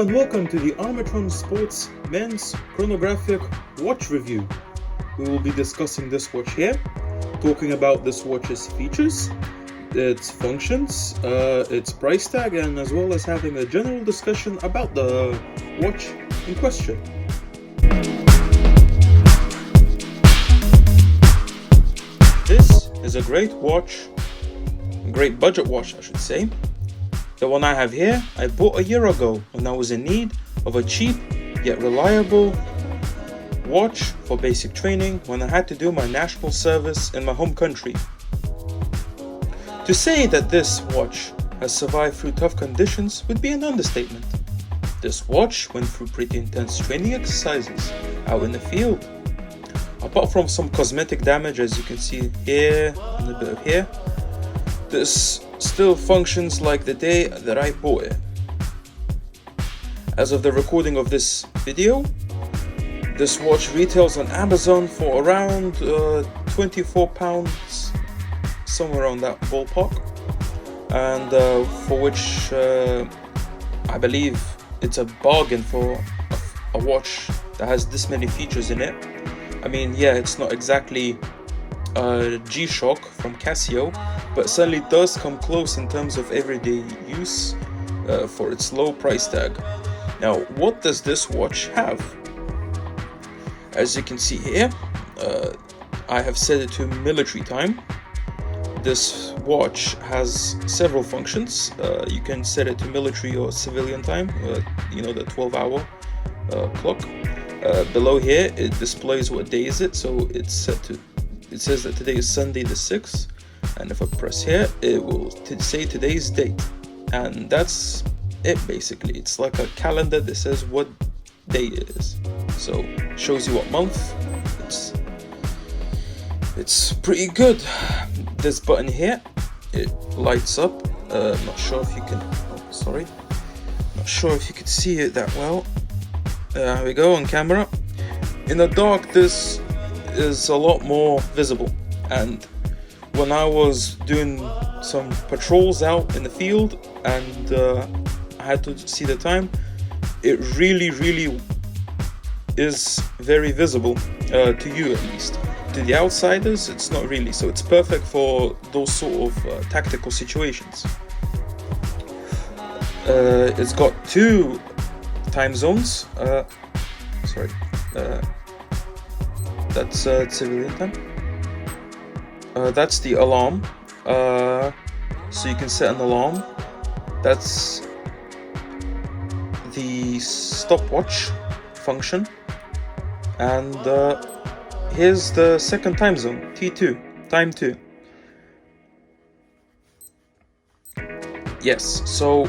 and welcome to the Armitron Sports Men's Chronographic Watch Review. We will be discussing this watch here, talking about this watch's features, its functions, its price tag, and as well as having a general discussion about the watch in question. This is a great watch, a great budget watch I should say. The one I have here, I bought a year ago when I was in need of a cheap yet reliable watch for basic training when I had to do my national service in my home country. To say that this watch has survived through tough conditions would be an understatement. This watch went through pretty intense training exercises out in the field. Apart from some cosmetic damage, as you can see here and a bit of here, this still functions like the day that I bought it. As of the recording of this video, this watch retails on Amazon for around £24, somewhere around that ballpark, and for which I believe it's a bargain for a watch that has this many features in it. I mean, yeah, it's not exactly G-Shock from Casio, but certainly does come close in terms of everyday use for its low price tag. Now, what does this watch have? As you can see here, I have set it to military time. This watch has several functions. You can set it to military or civilian time, the 12-hour clock. Below here, it displays what day is it, so it's set to. It says that today is Sunday the 6th, and if I press here, it will say today's date, and that's it basically. It's like a calendar that says what day it is, so shows you what month. It's pretty good. This button here, it lights up. Not sure if you can. Not sure if you can see it that well. There we go on camera. In the dark, this is a lot more visible, and when I was doing some patrols out in the field and I had to see the time, it really is very visible, to you at least. To the outsiders, it's not really, so it's perfect for those sort of tactical situations. It's got two time zones. That's civilian time. That's the alarm. So you can set an alarm. That's the stopwatch function. And here's the second time zone, T2, time 2. Yes, so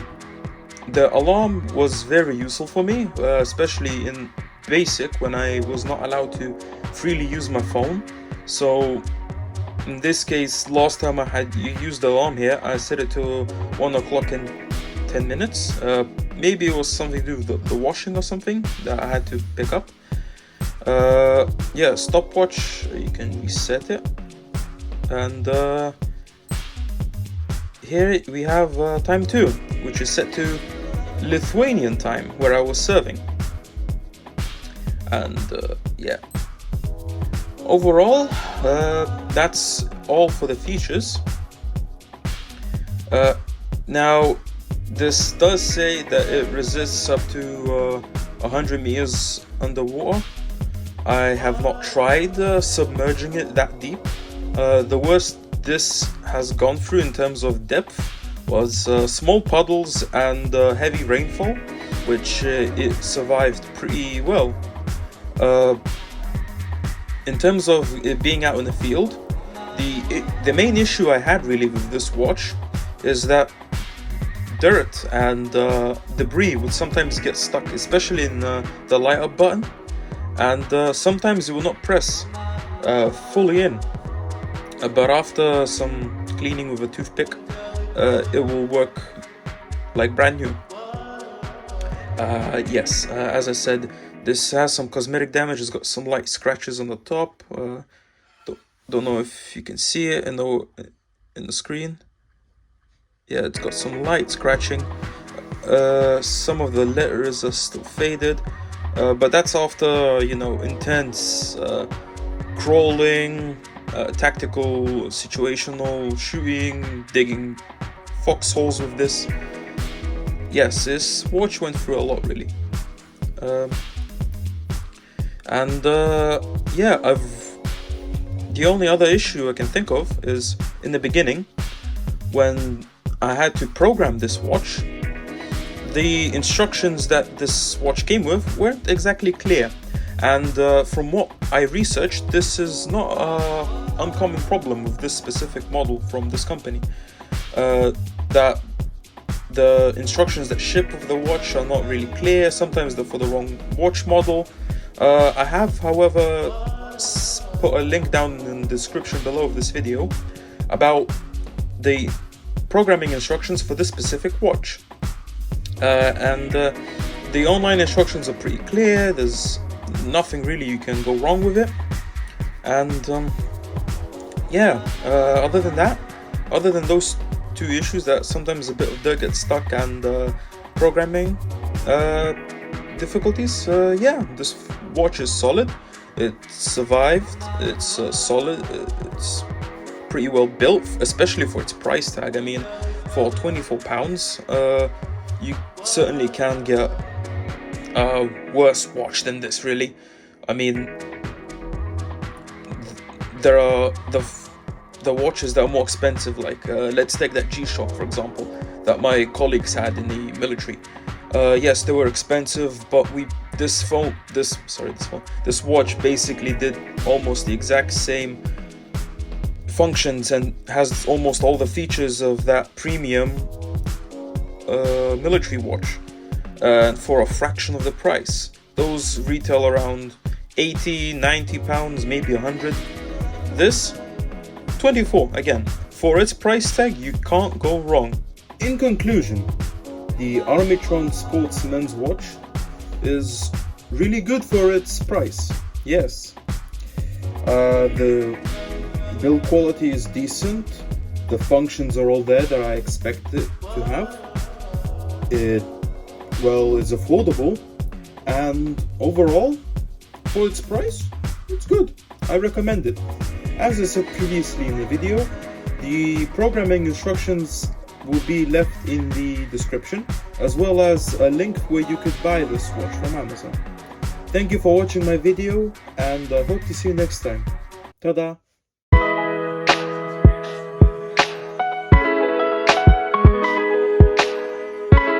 the alarm was very useful for me, especially in basic when I was not allowed to freely use my phone. So in this case, last time I had used the alarm here, I set it to 1 o'clock in 10 minutes. Maybe it was something to do with the washing or something that I had to pick up. Yeah, stopwatch, you can reset it. And here we have time 2, which is set to Lithuanian time, where I was serving. And yeah, overall, that's all for the features. Now, this does say that it resists up to 100 meters underwater. I have not tried submerging it that deep. The worst this has gone through in terms of depth was small puddles and heavy rainfall, which it survived pretty well. In terms of it being out in the field, the main issue I had really with this watch is that dirt and debris would sometimes get stuck, especially in the light up button, and sometimes it will not press fully in, but after some cleaning with a toothpick, it will work like brand new. Yes, as I said, this has some cosmetic damage. It's got some light scratches on the top. Don't know if you can see it in the screen. Yeah, it's got some light scratching. Some of the letters are still faded, but that's after, you know, intense crawling, tactical, situational shooting, digging foxholes with this. Yes, this watch went through a lot, really. Yeah, the only other issue I can think of is in the beginning, when I had to program this watch, the instructions that this watch came with weren't exactly clear. And from what I researched, this is not an uncommon problem with this specific model from this company. That the instructions that ship with the watch are not really clear. Sometimes they're for the wrong watch model. I have, however, put a link down in the description below of this video about the programming instructions for this specific watch. The online instructions are pretty clear. There's nothing really you can go wrong with it. And other than that, other than those two issues, that sometimes a bit of dirt gets stuck and programming difficulties, this watch is solid. It survived. It's solid. It's pretty well built, especially for its price tag. I mean, for £24, you certainly can get a worse watch than this, really. I mean, there are the watches that are more expensive, like let's take that G-Shock, for example, that my colleagues had in the military. Yes, they were expensive, but this watch basically did almost the exact same functions and has almost all the features of that premium military watch, for a fraction of the price. Those retail around £80-90, maybe 100. This 24, again, for its price tag, you can't go wrong. In conclusion, the Armitron Sportsman's watch is really good for its price. Yes, the build quality is decent. The functions are all there that I expect it to have. It, well, is affordable, and overall, for its price, it's good. I recommend it. As I said previously in the video, the programming instructions will be left in the description, as well as a link where you could buy this watch from Amazon. Thank you for watching my video, and I hope to see you next time. Ta-da!